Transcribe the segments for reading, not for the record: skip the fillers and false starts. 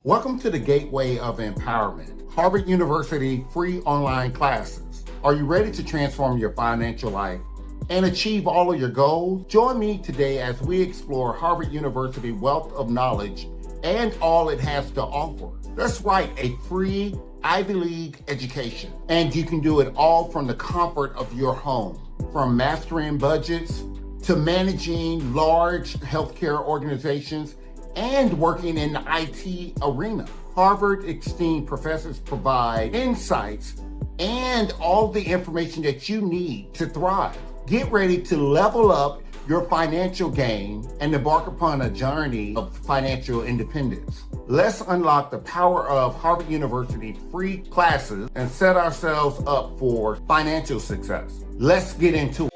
Welcome to the Gateway of Empowerment, Harvard University free online classes. Are you ready to transform your financial life and achieve all of your goals? Join me today as we explore Harvard University wealth of knowledge and all it has to offer. That's right, a free Ivy League education. And you can do it all from the comfort of your home. From mastering budgets to managing large healthcare organizations and working in the IT arena. Harvard esteemed professors provide insights and all the information that you need to thrive. Get ready to level up your financial game and embark upon a journey of financial independence. Let's unlock the power of Harvard University free classes and set ourselves up for financial success. Let's get into it.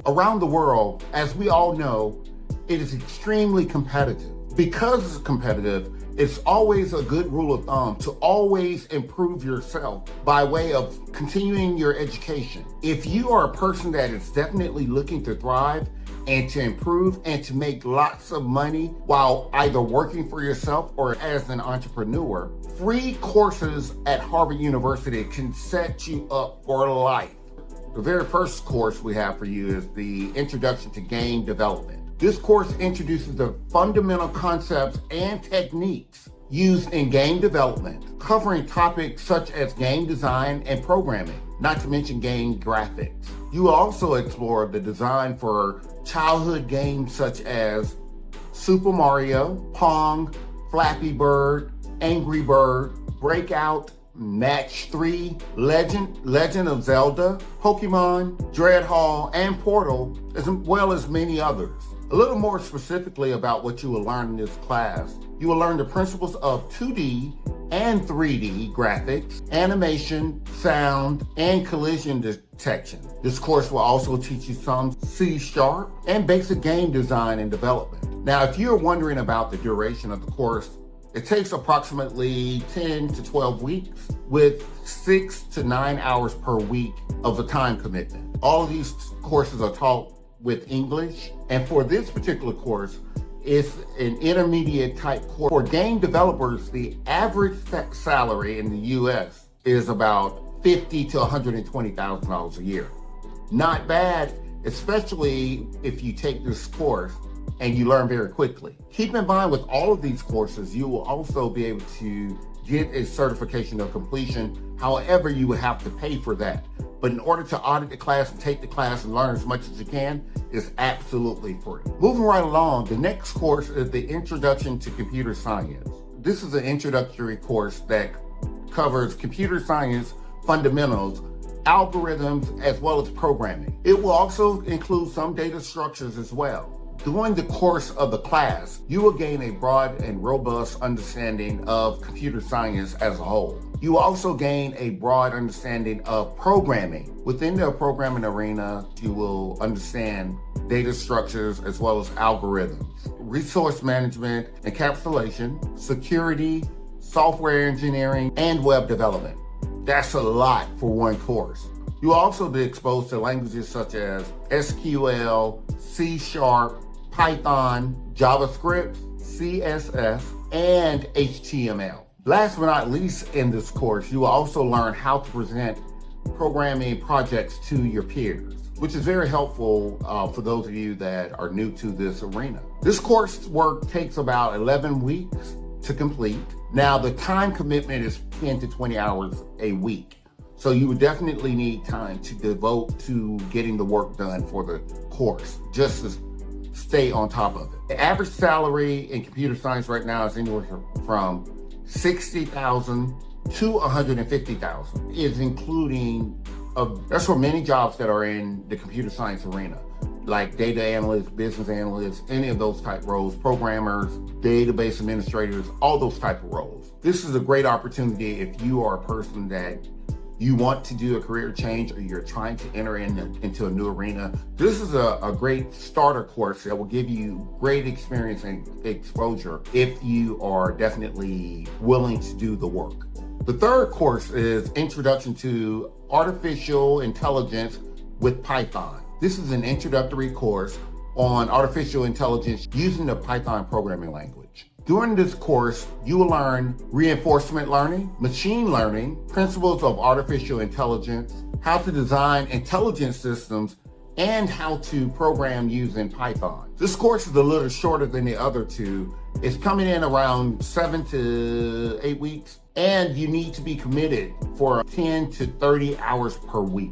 Around the world, as we all know, it is extremely competitive. Because it's competitive, it's always a good rule of thumb to always improve yourself by way of continuing your education. If you are a person that is definitely looking to thrive and to improve and to make lots of money while either working for yourself or as an entrepreneur, free courses at Harvard University can set you up for life. The very first course we have for you is the Introduction to Game Development. This course introduces the fundamental concepts and techniques used in game development, covering topics such as game design and programming, not to mention game graphics. You will also explore the design for childhood games such as Super Mario, Pong, Flappy Bird, Angry Bird, Breakout, Match 3, Legend of Zelda, Pokemon, Dreadhall, and Portal, as well as many others. A little more specifically about what you will learn in this class, you will learn the principles of 2D and 3D graphics, animation, sound, and collision detection. This course will also teach you some C# and basic game design and development. Now, if you're wondering about the duration of the course, it takes approximately 10 to 12 weeks with 6 to 9 hours per week of a time commitment. All of these courses are taught with English. And for this particular course, it's an intermediate type course. For game developers, the average salary in the US is about $50,000 to $120,000 a year. Not bad, especially if you take this course and you learn very quickly. Keep in mind with all of these courses, you will also be able to get a certification of completion. However, you would have to pay for that. But in order to audit the class and take the class and learn as much as you can, it's absolutely free. Moving right along, the next course is the Introduction to Computer Science. This is an introductory course that covers computer science fundamentals, algorithms, as well as programming. It will also include some data structures as well. During the course of the class, you will gain a broad and robust understanding of computer science as a whole. You will also gain a broad understanding of programming. Within the programming arena, you will understand data structures as well as algorithms, resource management, encapsulation, security, software engineering, and web development. That's a lot for one course. You will also be exposed to languages such as SQL, C#, Python, JavaScript, CSS, and HTML. Last but not least in this course, you will also learn how to present programming projects to your peers, which is very helpful for those of you that are new to this arena. This coursework takes about 11 weeks to complete. Now, the time commitment is 10 to 20 hours a week. So you would definitely need time to devote to getting the work done for the course, just to stay on top of it. The average salary in computer science right now is anywhere from $60,000 to $150,000. Is including, that's for many jobs that are in the computer science arena, like data analysts, business analysts, any of those type roles, programmers, database administrators, all those type of roles. This is a great opportunity if you are a person that you want to do a career change or you're trying to enter into a new arena. This is a great starter course that will give you great experience and exposure if you are definitely willing to do the work. The third course is Introduction to Artificial Intelligence with Python. This is an introductory course on artificial intelligence using the Python programming language. During this course, you will learn reinforcement learning, machine learning, principles of artificial intelligence, how to design intelligent systems, and how to program using Python. This course is a little shorter than the other two. It's coming in around 7 to 8 weeks, and you need to be committed for 10 to 30 hours per week.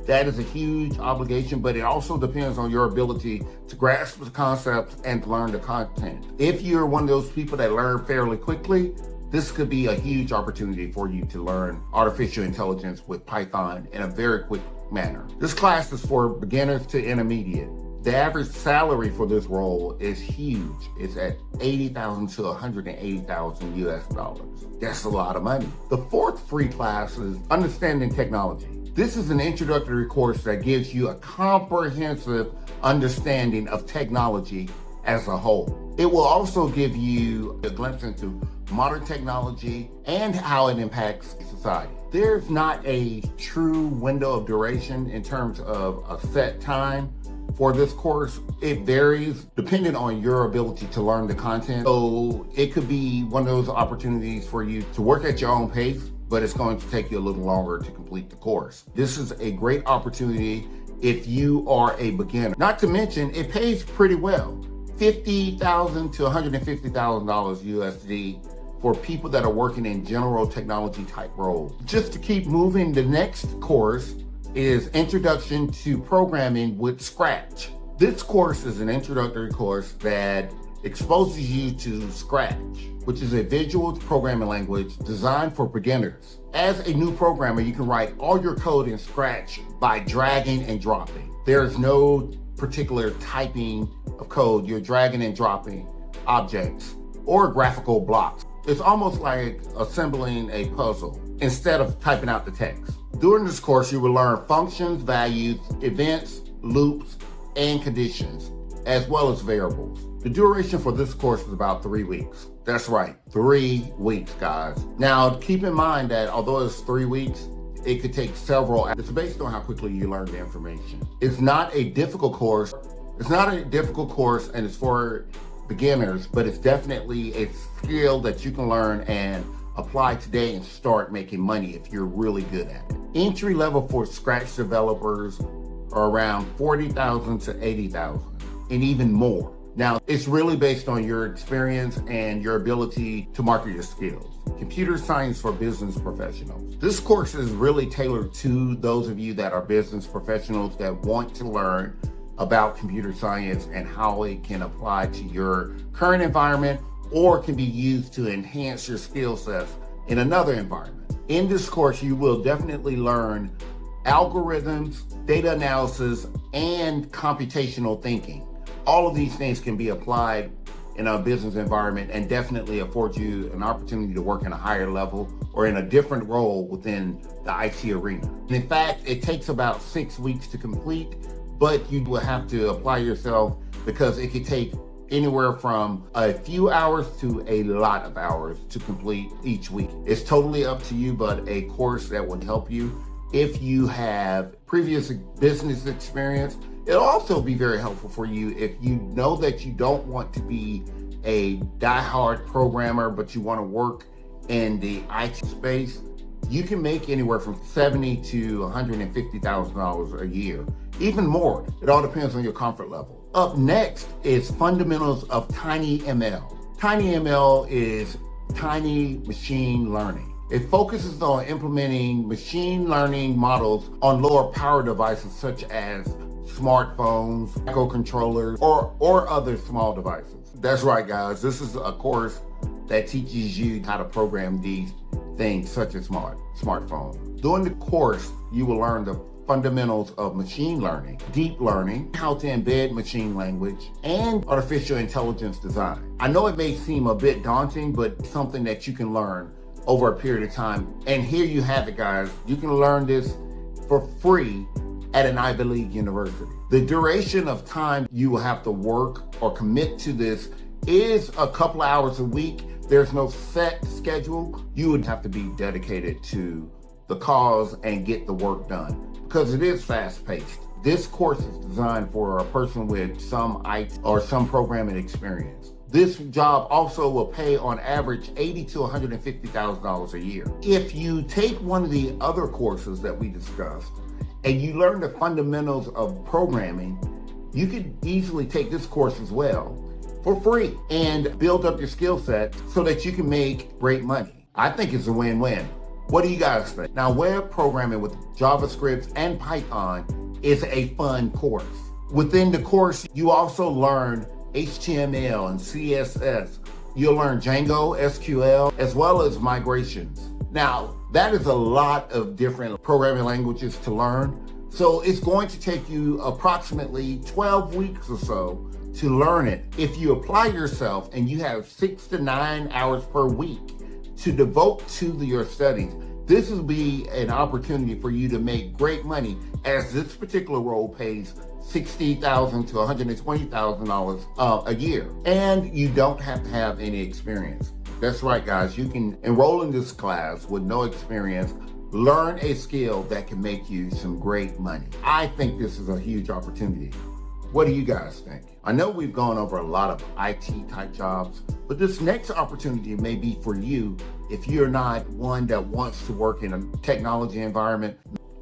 That is a huge obligation, but it also depends on your ability to grasp the concepts and learn the content. If you're one of those people that learn fairly quickly, this could be a huge opportunity for you to learn artificial intelligence with Python in a very quick manner. This class is for beginners to intermediate. The average salary for this role is huge. It's at $80,000 to $180,000 US dollars. That's a lot of money. The fourth free class is Understanding Technology. This is an introductory course that gives you a comprehensive understanding of technology as a whole. It will also give you a glimpse into modern technology and how it impacts society. There's not a true window of duration in terms of a set time for this course. It varies depending on your ability to learn the content. So it could be one of those opportunities for you to work at your own pace, but it's going to take you a little longer to complete the course. This is a great opportunity if you are a beginner. Not to mention, it pays pretty well. $50,000 to $150,000 USD for people that are working in general technology type roles. Just to keep moving, the next course is Introduction to Programming with Scratch. This course is an introductory course that exposes you to Scratch, which is a visual programming language designed for beginners. As a new programmer, you can write all your code in Scratch by dragging and dropping. There's no particular typing of code. You're dragging and dropping objects or graphical blocks. It's almost like assembling a puzzle instead of typing out the text. During this course, you will learn functions, values, events, loops, and conditions, as well as variables. The duration for this course is about 3 weeks. That's right, 3 weeks, guys. Now, keep in mind that although it's 3 weeks, it could take several. It's based on how quickly you learn the information. It's not a difficult course. It's not a difficult course, and it's for beginners, but it's definitely a skill that you can learn and apply today and start making money if you're really good at it. Entry level for Scratch developers are around 40,000 to 80,000 and even more. Now, it's really based on your experience and your ability to market your skills. Computer Science for Business Professionals. This course is really tailored to those of you that are business professionals that want to learn about computer science and how it can apply to your current environment or can be used to enhance your skill sets in another environment. In this course, you will definitely learn algorithms, data analysis, and computational thinking. All of these things can be applied in a business environment and definitely afford you an opportunity to work in a higher level or in a different role within the IT arena. And in fact, it takes about 6 weeks to complete, but you will have to apply yourself because it could take anywhere from a few hours to a lot of hours to complete each week. It's totally up to you, but a course that would help you if you have previous business experience. It'll also be very helpful for you if you know that you don't want to be a diehard programmer, but you want to work in the IT space. You can make anywhere from $70,000 to $150,000 a year, even more. It all depends on your comfort level. Up next is Fundamentals of TinyML. TinyML is tiny machine learning. It focuses on implementing machine learning models on lower power devices such as smartphones, microcontrollers, or other small devices. That's right, guys. This is a course that teaches you how to program these things such as smartphones. During the course, you will learn the fundamentals of machine learning, deep learning, how to embed machine language, and artificial intelligence design. I know it may seem a bit daunting, but something that you can learn over a period of time. And here you have it, guys. You can learn this for free at an Ivy League university. The duration of time you will have to work or commit to this is a couple hours a week. There's no set schedule. You would have to be dedicated to the cause and get the work done because it is fast-paced. This course is designed for a person with some IT or some programming experience. This job also will pay on average $80,000 to $150,000 a year. If you take one of the other courses that we discussed and you learn the fundamentals of programming, you could easily take this course as well for free and build up your skill set so that you can make great money. I think it's a win-win. What do you guys think? Now, web programming with JavaScript and Python is a fun course. Within the course, you also learn HTML and CSS. You'll learn Django, SQL, as well as migrations. Now, that is a lot of different programming languages to learn. So it's going to take you approximately 12 weeks or so to learn it. If you apply yourself and you have 6 to 9 hours per week to devote to your studies, this will be an opportunity for you to make great money, as this particular role pays $60,000 to $120,000 a year. And you don't have to have any experience. That's right, guys. You can enroll in this class with no experience, learn a skill that can make you some great money. I think this is a huge opportunity. What do you guys think? I know we've gone over a lot of IT type jobs, but this next opportunity may be for you if you're not one that wants to work in a technology environment.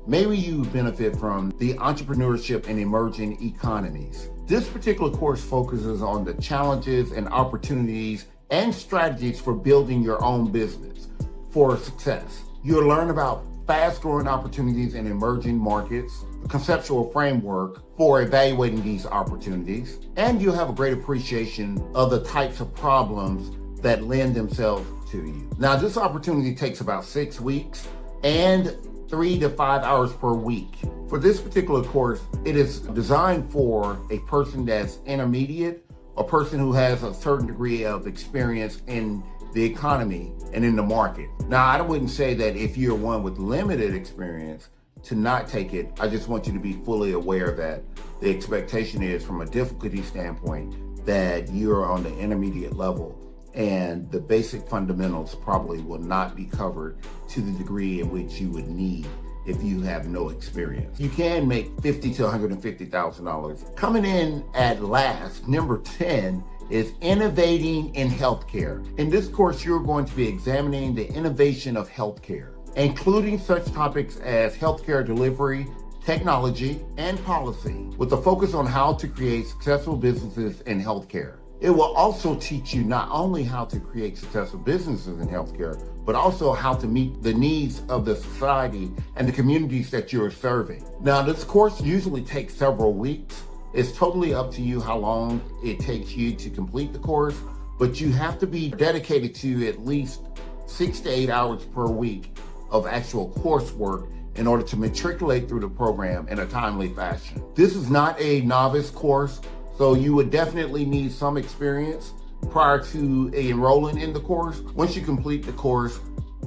Maybe you benefit from the entrepreneurship and emerging economies. This particular course focuses on the challenges and opportunities and strategies for building your own business for success. You'll learn about fast-growing opportunities in emerging markets, the conceptual framework for evaluating these opportunities, and you'll have a great appreciation of the types of problems that lend themselves to you. Now, this opportunity takes about 6 weeks and 3 to 5 hours per week. For this particular course, it is designed for a person that's intermediate, a person who has a certain degree of experience in the economy and in the market. Now, I wouldn't say that if you're one with limited experience to not take it. I just want you to be fully aware that the expectation is, from a difficulty standpoint, that you're on the intermediate level and the basic fundamentals probably will not be covered to the degree in which you would need if you have no experience. You can make $50,000 to $150,000. Coming in at last, number 10, is innovating in healthcare. In this course, you're going to be examining the innovation of healthcare, including such topics as healthcare delivery, technology, and policy, with a focus on how to create successful businesses in healthcare. It will also teach you not only how to create successful businesses in healthcare, but also how to meet the needs of the society and the communities that you're serving. Now, this course usually takes several weeks. It's totally up to you how long it takes you to complete the course, but you have to be dedicated to at least 6 to 8 hours per week of actual coursework in order to matriculate through the program in a timely fashion. This is not a novice course, so you would definitely need some experience prior to enrolling in the course. Once you complete the course,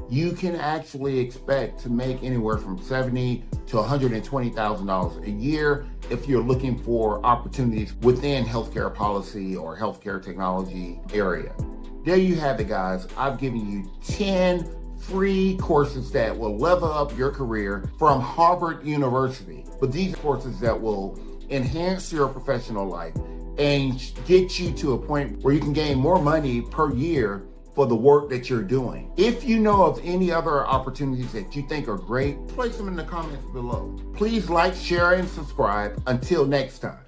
you can actually expect to make anywhere from $70,000 to $120,000 a year if you're looking for opportunities within healthcare policy or healthcare technology area. There you have it, guys. I've given you 10 free courses that will level up your career from Harvard University. But these courses that will enhance your professional life and get you to a point where you can gain more money per year for the work that you're doing. If you know of any other opportunities that you think are great, place them in the comments below. Please like, share, and subscribe. Until next time.